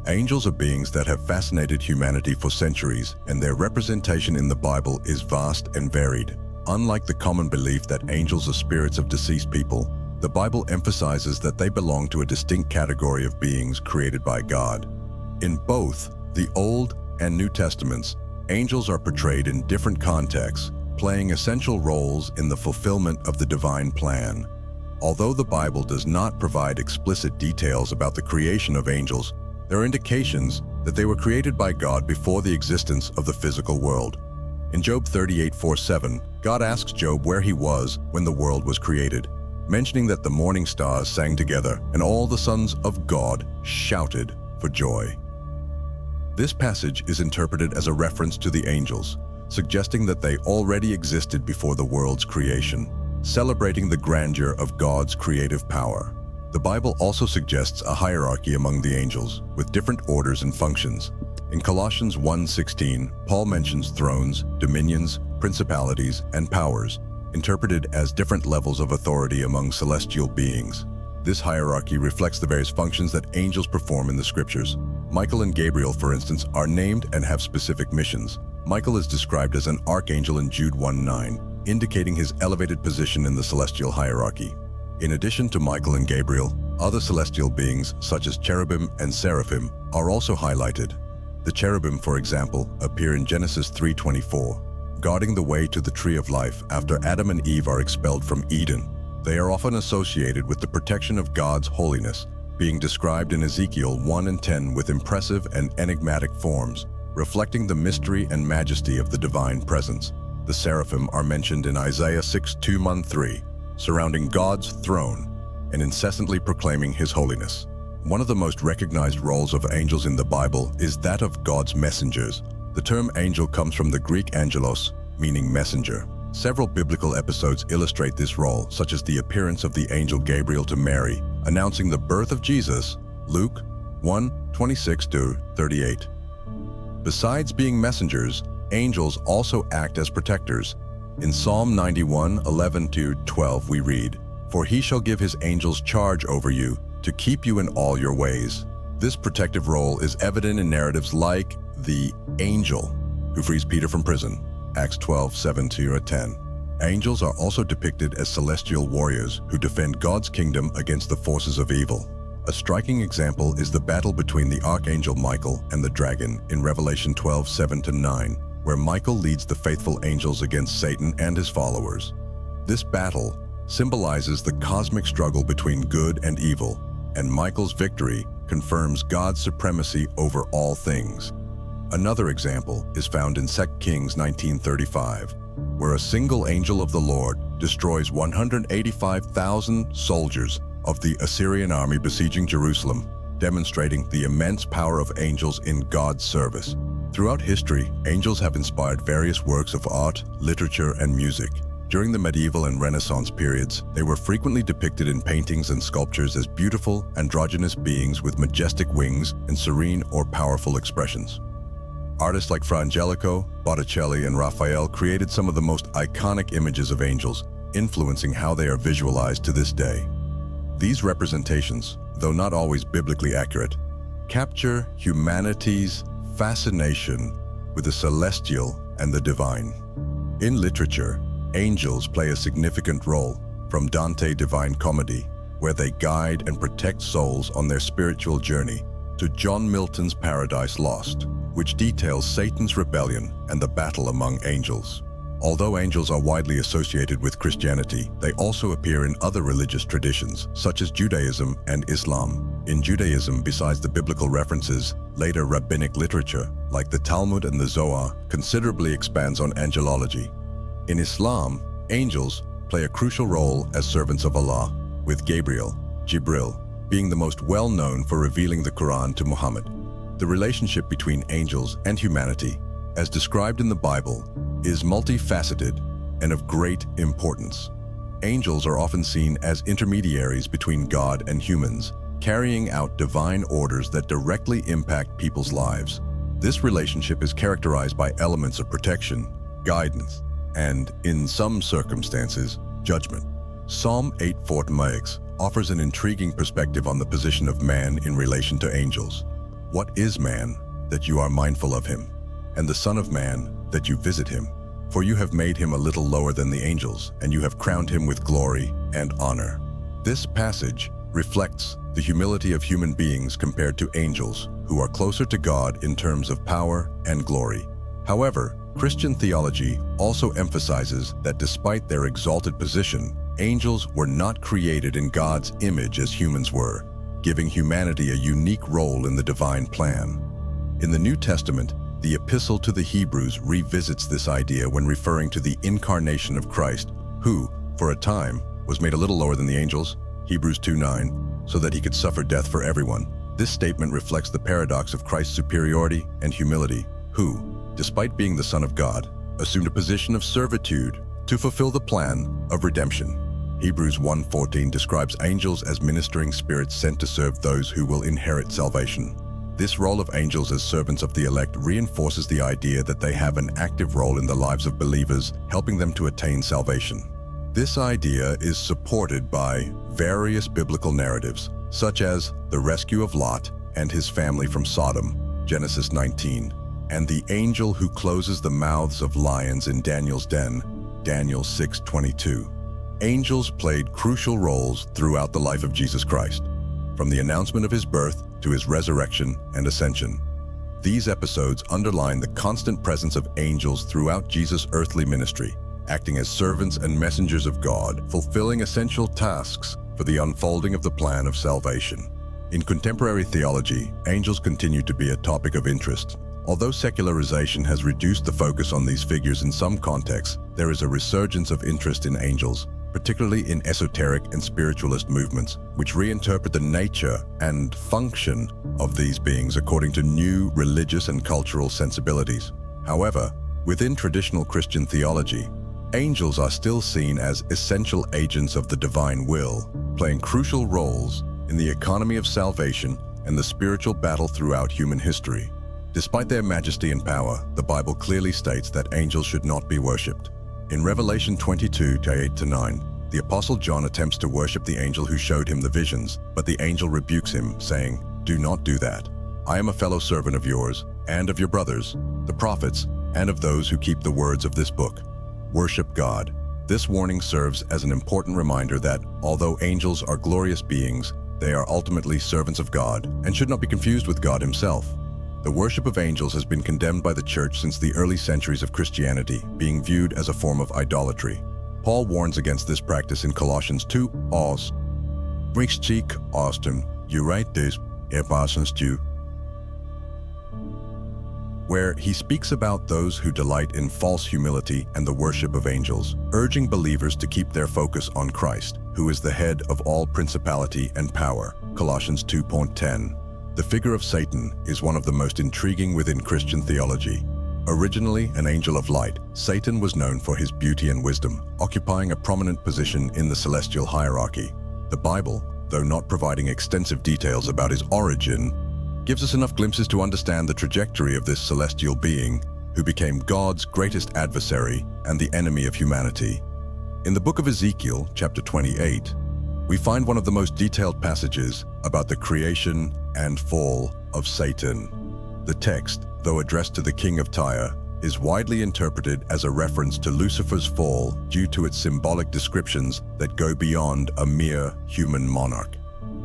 Angels are beings that have fascinated humanity for centuries, and their representation in the Bible is vast and varied. Unlike the common belief that angels are spirits of deceased people, the Bible emphasizes that they belong to a distinct category of beings created by God. In both the Old and New Testaments, angels are portrayed in different contexts, playing essential roles in the fulfillment of the divine plan. Although the Bible does not provide explicit details about the creation of angels, there are indications that they were created by God before the existence of the physical world. In Job 38:4-7, God asks Job where he was when the world was created, mentioning that the morning stars sang together and all the sons of God shouted for joy. This passage is interpreted as a reference to the angels, suggesting that they already existed before the world's creation, celebrating the grandeur of God's creative power. The Bible also suggests a hierarchy among the angels, with different orders and functions. In Colossians 1:16, Paul mentions thrones, dominions, principalities, and powers, interpreted as different levels of authority among celestial beings. This hierarchy reflects the various functions that angels perform in the scriptures. Michael and Gabriel, for instance, are named and have specific missions. Michael is described as an archangel in Jude 1:9, indicating his elevated position in the celestial hierarchy. In addition to Michael and Gabriel, other celestial beings, such as cherubim and seraphim, are also highlighted. The cherubim, for example, appear in Genesis 3:24, guarding the way to the tree of life after Adam and Eve are expelled from Eden. They are often associated with the protection of God's holiness, being described in Ezekiel 1:10 with impressive and enigmatic forms, reflecting the mystery and majesty of the divine presence. The seraphim are mentioned in Isaiah 6:2-3, surrounding God's throne and incessantly proclaiming His holiness. One of the most recognized roles of angels in the Bible is that of God's messengers. The term angel comes from the Greek angelos, meaning messenger. Several biblical episodes illustrate this role, such as the appearance of the angel Gabriel to Mary, announcing the birth of Jesus, Luke 1:26-38. Besides being messengers, angels also act as protectors. In Psalm 91:11-12 we read, "For he shall give his angels charge over you, to keep you in all your ways." This protective role is evident in narratives like the angel who frees Peter from prison, Acts 12:7-10. Angels are also depicted as celestial warriors who defend God's kingdom against the forces of evil. A striking example is the battle between the archangel Michael and the dragon in Revelation 12:7-9, where Michael leads the faithful angels against Satan and his followers. This battle symbolizes the cosmic struggle between good and evil, and Michael's victory confirms God's supremacy over all things. Another example is found in 2 Kings 19:35, where a single angel of the Lord destroys 185,000 soldiers of the Assyrian army besieging Jerusalem, demonstrating the immense power of angels in God's service. Throughout history, angels have inspired various works of art, literature, and music. During the medieval and Renaissance periods, they were frequently depicted in paintings and sculptures as beautiful, androgynous beings with majestic wings and serene or powerful expressions. Artists like Fra Angelico, Botticelli, and Raphael created some of the most iconic images of angels, influencing how they are visualized to this day. These representations, though not always biblically accurate, capture humanity's fascination with the celestial and the divine. In literature, angels play a significant role, from Dante's Divine Comedy, where they guide and protect souls on their spiritual journey, to John Milton's Paradise Lost, which details Satan's rebellion and the battle among angels. Although angels are widely associated with Christianity, they also appear in other religious traditions, such as Judaism and Islam. In Judaism, besides the biblical references, later rabbinic literature, like the Talmud and the Zohar, considerably expands on angelology. In Islam, angels play a crucial role as servants of Allah, with Jibril, being the most well-known for revealing the Quran to Muhammad. The relationship between angels and humanity, as described in the Bible, is multifaceted and of great importance. Angels are often seen as intermediaries between God and humans, carrying out divine orders that directly impact people's lives. This relationship is characterized by elements of protection, guidance, and, in some circumstances, judgment. Psalm 8:4 offers an intriguing perspective on the position of man in relation to angels. What is man, that you are mindful of him, and the Son of Man, that you visit him? For you have made him a little lower than the angels, and you have crowned him with glory and honor." This passage reflects the humility of human beings compared to angels, who are closer to God in terms of power and glory. However, Christian theology also emphasizes that despite their exalted position, angels were not created in God's image as humans were, giving humanity a unique role in the divine plan. In the New Testament, the Epistle to the Hebrews revisits this idea when referring to the incarnation of Christ, who, for a time, was made a little lower than the angels, Hebrews 2:9, so that he could suffer death for everyone. This statement reflects the paradox of Christ's superiority and humility, who, despite being the Son of God, assumed a position of servitude to fulfill the plan of redemption. Hebrews 1:14 describes angels as ministering spirits sent to serve those who will inherit salvation. This role of angels as servants of the elect reinforces the idea that they have an active role in the lives of believers, helping them to attain salvation. This idea is supported by various biblical narratives, such as the rescue of Lot and his family from Sodom, Genesis 19, and the angel who closes the mouths of lions in Daniel's den, Daniel 6:22. Angels played crucial roles throughout the life of Jesus Christ, from the announcement of his birth to his resurrection and ascension. These episodes underline the constant presence of angels throughout Jesus' earthly ministry, acting as servants and messengers of God, fulfilling essential tasks for the unfolding of the plan of salvation. In contemporary theology, angels continue to be a topic of interest. Although secularization has reduced the focus on these figures in some contexts, there is a resurgence of interest in angels, particularly in esoteric and spiritualist movements, which reinterpret the nature and function of these beings according to new religious and cultural sensibilities. However, within traditional Christian theology, angels are still seen as essential agents of the divine will, playing crucial roles in the economy of salvation and the spiritual battle throughout human history. Despite their majesty and power, the Bible clearly states that angels should not be worshipped. In Revelation 22:8-9, the Apostle John attempts to worship the angel who showed him the visions, but the angel rebukes him, saying, "Do not do that. I am a fellow servant of yours and of your brothers, the prophets, and of those who keep the words of this book. Worship God." This warning serves as an important reminder that, although angels are glorious beings, they are ultimately servants of God and should not be confused with God himself. The worship of angels has been condemned by the church since the early centuries of Christianity, being viewed as a form of idolatry. Paul warns against this practice in Colossians 2, where he speaks about those who delight in false humility and the worship of angels, urging believers to keep their focus on Christ, who is the head of all principality and power, Colossians 2:10. The figure of Satan is one of the most intriguing within Christian theology. Originally an angel of light, Satan was known for his beauty and wisdom, occupying a prominent position in the celestial hierarchy. The Bible, though not providing extensive details about his origin, gives us enough glimpses to understand the trajectory of this celestial being, who became God's greatest adversary and the enemy of humanity. In the book of Ezekiel, chapter 28, we find one of the most detailed passages about the creation and fall of Satan. The text, though addressed to the king of Tyre, is widely interpreted as a reference to Lucifer's fall due to its symbolic descriptions that go beyond a mere human monarch.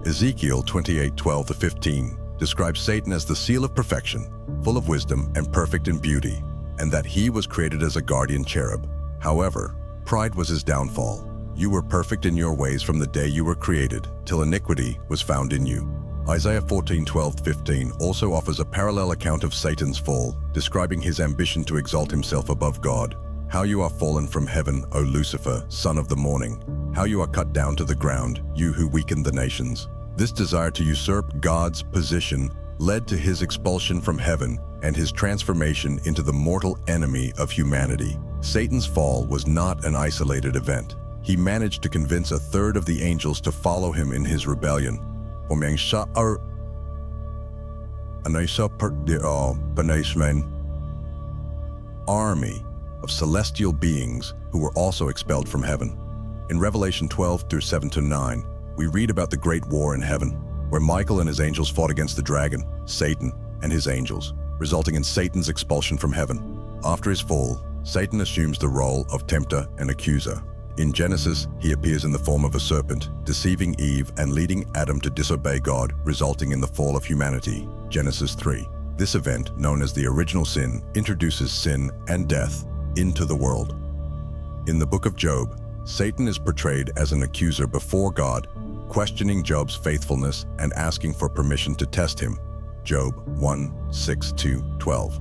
Ezekiel 28:12-15 describes Satan as the seal of perfection, full of wisdom and perfect in beauty, and that he was created as a guardian cherub. However, pride was his downfall. "You were perfect in your ways from the day you were created, till iniquity was found in you." Isaiah 14:12-15 also offers a parallel account of Satan's fall, describing his ambition to exalt himself above God. "How you are fallen from heaven, O Lucifer, son of the morning! How you are cut down to the ground, you who weaken the nations!" This desire to usurp God's position led to his expulsion from heaven and his transformation into the mortal enemy of humanity. Satan's fall was not an isolated event. He managed to convince a third of the angels to follow him in his rebellion. Army of celestial beings who were also expelled from heaven. In Revelation 12:7-9, we read about the great war in heaven. where Michael and his angels fought against the dragon, Satan, and his angels, resulting in Satan's expulsion from heaven. After his fall, Satan assumes the role of tempter and accuser. In Genesis, he appears in the form of a serpent, deceiving Eve and leading Adam to disobey God, resulting in the fall of humanity. Genesis 3. This event, known as the original sin, introduces sin and death into the world. In the book of Job, Satan is portrayed as an accuser before God, questioning Job's faithfulness and asking for permission to test him. Job 1:6-12.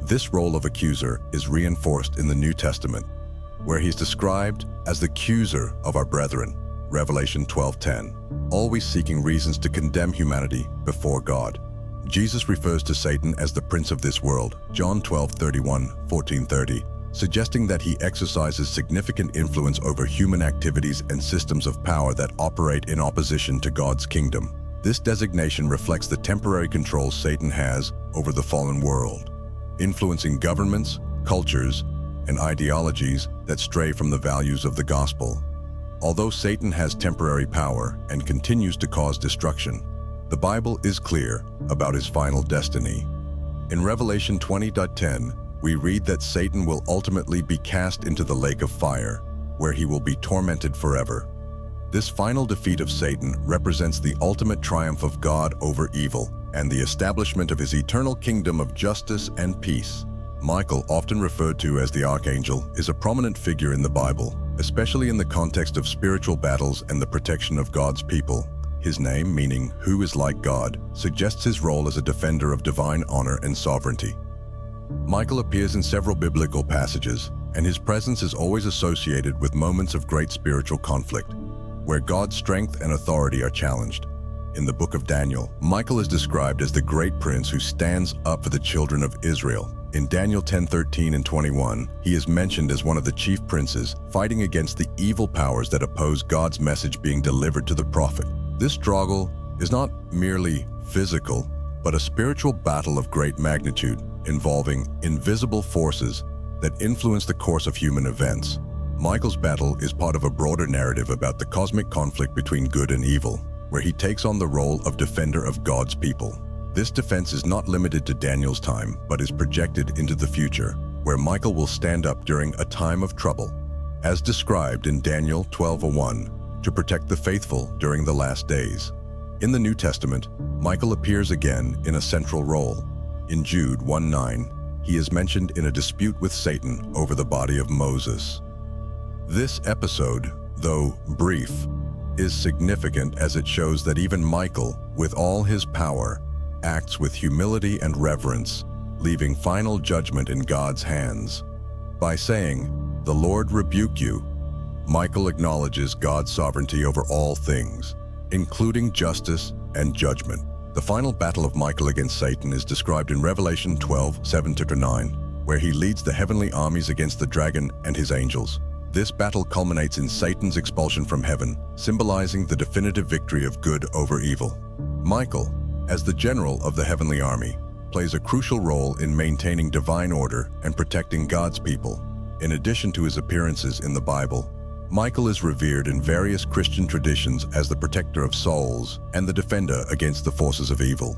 This role of accuser is reinforced in the New Testament, where he's described as the accuser of our brethren. Revelation 12:10, always seeking reasons to condemn humanity before God. Jesus refers to Satan as the prince of this world, John 12:31, 14:30, suggesting that he exercises significant influence over human activities and systems of power that operate in opposition to God's kingdom. This designation reflects the temporary control Satan has over the fallen world, influencing governments, cultures, and ideologies that stray from the values of the gospel. Although Satan has temporary power and continues to cause destruction, the Bible is clear about his final destiny. In Revelation 20:10, we read that Satan will ultimately be cast into the lake of fire, where he will be tormented forever. This final defeat of Satan represents the ultimate triumph of God over evil and the establishment of his eternal kingdom of justice and peace. Michael, often referred to as the archangel, is a prominent figure in the Bible, especially in the context of spiritual battles and the protection of God's people. His name, meaning "who is like God," suggests his role as a defender of divine honor and sovereignty. Michael appears in several biblical passages, and his presence is always associated with moments of great spiritual conflict, where God's strength and authority are challenged. In the book of Daniel, Michael is described as the great prince who stands up for the children of Israel. In Daniel 10:13 and 21, he is mentioned as one of the chief princes, fighting against the evil powers that oppose God's message being delivered to the prophet. This struggle is not merely physical, but a spiritual battle of great magnitude, involving invisible forces that influence the course of human events. Michael's battle is part of a broader narrative about the cosmic conflict between good and evil, where he takes on the role of defender of God's people. This defense is not limited to Daniel's time, but is projected into the future, where Michael will stand up during a time of trouble, as described in Daniel 12:1, to protect the faithful during the last days. In the New Testament, Michael appears again in a central role. In Jude 1:9, he is mentioned in a dispute with Satan over the body of Moses. This episode, though brief, is significant as it shows that even Michael, with all his power, acts with humility and reverence, leaving final judgment in God's hands. By saying, "The Lord rebuke you," Michael acknowledges God's sovereignty over all things, including justice and judgment. The final battle of Michael against Satan is described in Revelation 12:7-9, where he leads the heavenly armies against the dragon and his angels. This battle culminates in Satan's expulsion from heaven, symbolizing the definitive victory of good over evil. Michael, as the general of the heavenly army, plays a crucial role in maintaining divine order and protecting God's people. In addition to his appearances in the Bible, Michael is revered in various Christian traditions as the protector of souls and the defender against the forces of evil.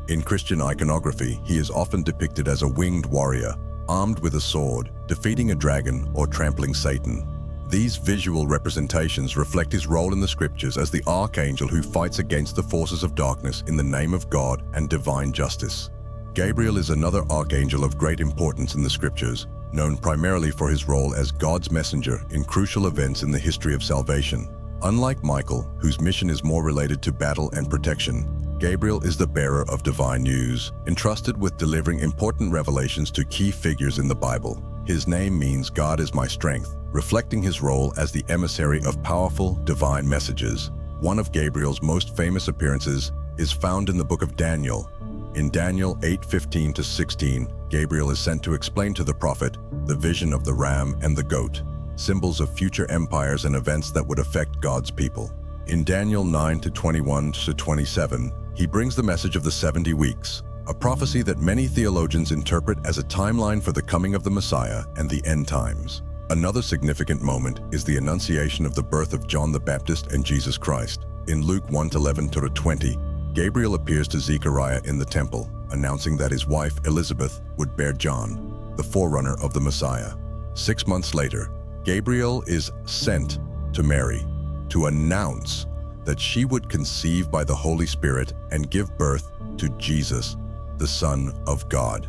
In Christian iconography, he is often depicted as a winged warrior, armed with a sword, defeating a dragon or trampling Satan. These visual representations reflect his role in the scriptures as the archangel who fights against the forces of darkness in the name of God and divine justice. Gabriel is another archangel of great importance in the scriptures, known primarily for his role as God's messenger in crucial events in the history of salvation. Unlike Michael, whose mission is more related to battle and protection, Gabriel is the bearer of divine news, entrusted with delivering important revelations to key figures in the Bible. His name means "God is my strength," reflecting his role as the emissary of powerful, divine messages. One of Gabriel's most famous appearances is found in the book of Daniel. In Daniel 8:15-16, Gabriel is sent to explain to the prophet the vision of the ram and the goat, symbols of future empires and events that would affect God's people. In Daniel 9:21-27, he brings the message of the 70 weeks, a prophecy that many theologians interpret as a timeline for the coming of the Messiah and the end times. Another significant moment is the annunciation of the birth of John the Baptist and Jesus Christ. In Luke 1:11-20, Gabriel appears to Zechariah in the temple, announcing that his wife Elizabeth would bear John, the forerunner of the Messiah. 6 months later, Gabriel is sent to Mary to announce that she would conceive by the Holy Spirit and give birth to Jesus, the Son of God.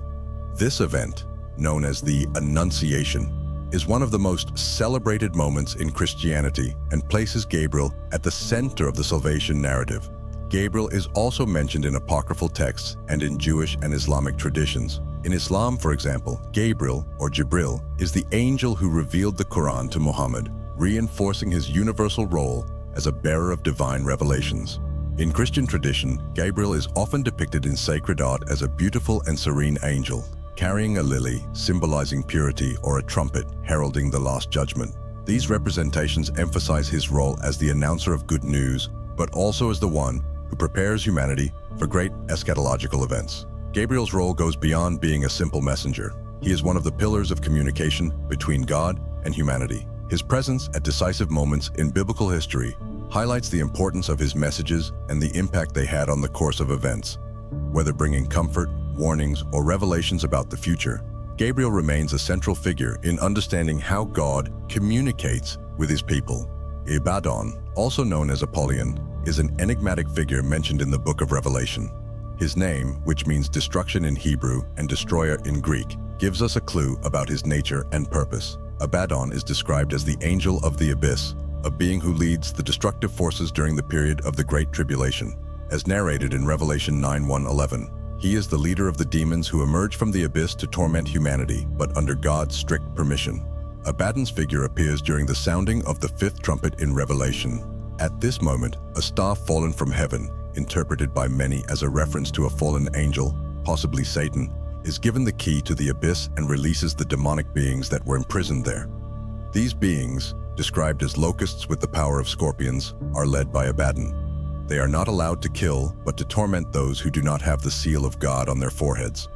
This event, known as the Annunciation, is one of the most celebrated moments in Christianity and places Gabriel at the center of the salvation narrative. Gabriel is also mentioned in apocryphal texts and in Jewish and Islamic traditions. In Islam, for example, Gabriel, or Jibril, is the angel who revealed the Quran to Muhammad, reinforcing his universal role as a bearer of divine revelations. In Christian tradition, Gabriel is often depicted in sacred art as a beautiful and serene angel, carrying a lily, symbolizing purity, or a trumpet, heralding the Last Judgment. These representations emphasize his role as the announcer of good news, but also as the one who prepares humanity for great eschatological events. Gabriel's role goes beyond being a simple messenger. He is one of the pillars of communication between God and humanity. His presence at decisive moments in biblical history highlights the importance of his messages and the impact they had on the course of events. Whether bringing comfort, warnings, or revelations about the future, Gabriel remains a central figure in understanding how God communicates with his people. Abaddon, also known as Apollyon, is an enigmatic figure mentioned in the book of Revelation. His name, which means destruction in Hebrew and destroyer in Greek, gives us a clue about his nature and purpose. Abaddon is described as the angel of the abyss, a being who leads the destructive forces during the period of the Great Tribulation. As narrated in Revelation 9:1-11, he is the leader of the demons who emerge from the abyss to torment humanity, but under God's strict permission. Abaddon's figure appears during the sounding of the fifth trumpet in Revelation. At this moment, a star fallen from heaven, interpreted by many as a reference to a fallen angel, possibly Satan, is given the key to the abyss and releases the demonic beings that were imprisoned there. These beings, described as locusts with the power of scorpions, are led by Abaddon. They are not allowed to kill, but to torment those who do not have the seal of God on their foreheads.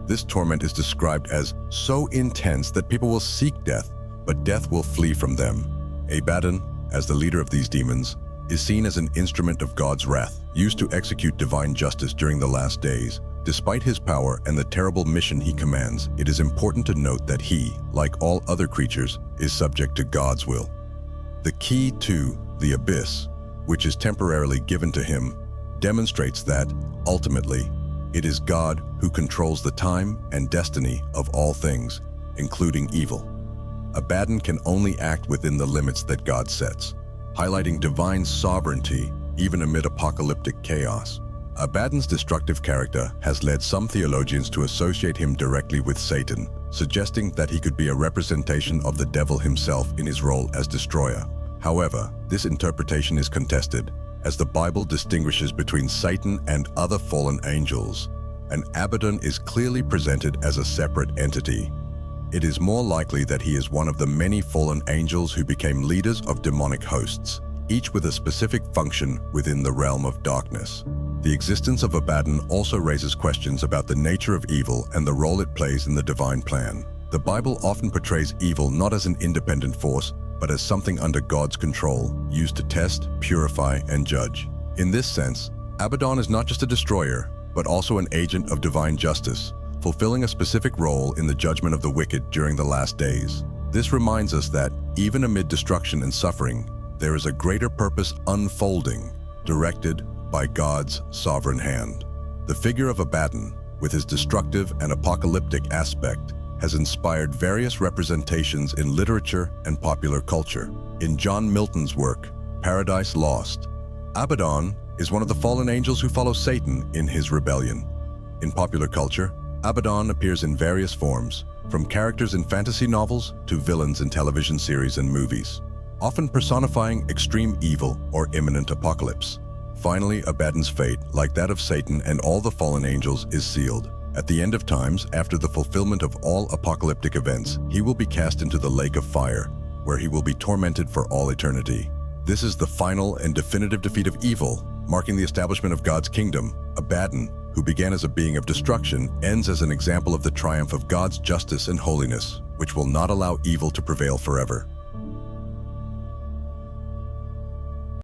This torment is described as so intense that people will seek death, but death will flee from them. Abaddon, as the leader of these demons, is seen as an instrument of God's wrath, used to execute divine justice during the last days. Despite his power and the terrible mission he commands, it is important to note that he, like all other creatures, is subject to God's will. The key to the abyss, which is temporarily given to him, demonstrates that, ultimately, it is God who controls the time and destiny of all things, including evil. Abaddon can only act within the limits that God sets, highlighting divine sovereignty even amid apocalyptic chaos. Abaddon's destructive character has led some theologians to associate him directly with Satan, suggesting that he could be a representation of the devil himself in his role as destroyer. However, this interpretation is contested, as the Bible distinguishes between Satan and other fallen angels, and Abaddon is clearly presented as a separate entity. It is more likely that he is one of the many fallen angels who became leaders of demonic hosts, each with a specific function within the realm of darkness. The existence of Abaddon also raises questions about the nature of evil and the role it plays in the divine plan. The Bible often portrays evil not as an independent force, but as something under God's control, used to test, purify, and judge. In this sense, Abaddon is not just a destroyer, but also an agent of divine justice, fulfilling a specific role in the judgment of the wicked during the last days. This reminds us that, even amid destruction and suffering, there is a greater purpose unfolding, directed by God's sovereign hand. The figure of Abaddon, with his destructive and apocalyptic aspect, has inspired various representations in literature and popular culture. In John Milton's work, Paradise Lost, Abaddon is one of the fallen angels who follow Satan in his rebellion. In popular culture, Abaddon appears in various forms, from characters in fantasy novels to villains in television series and movies, often personifying extreme evil or imminent apocalypse. Finally, Abaddon's fate, like that of Satan and all the fallen angels, is sealed. At the end of times, after the fulfillment of all apocalyptic events, he will be cast into the lake of fire, where he will be tormented for all eternity. This is the final and definitive defeat of evil, marking the establishment of God's kingdom. Abaddon, who began as a being of destruction, ends as an example of the triumph of God's justice and holiness, which will not allow evil to prevail forever.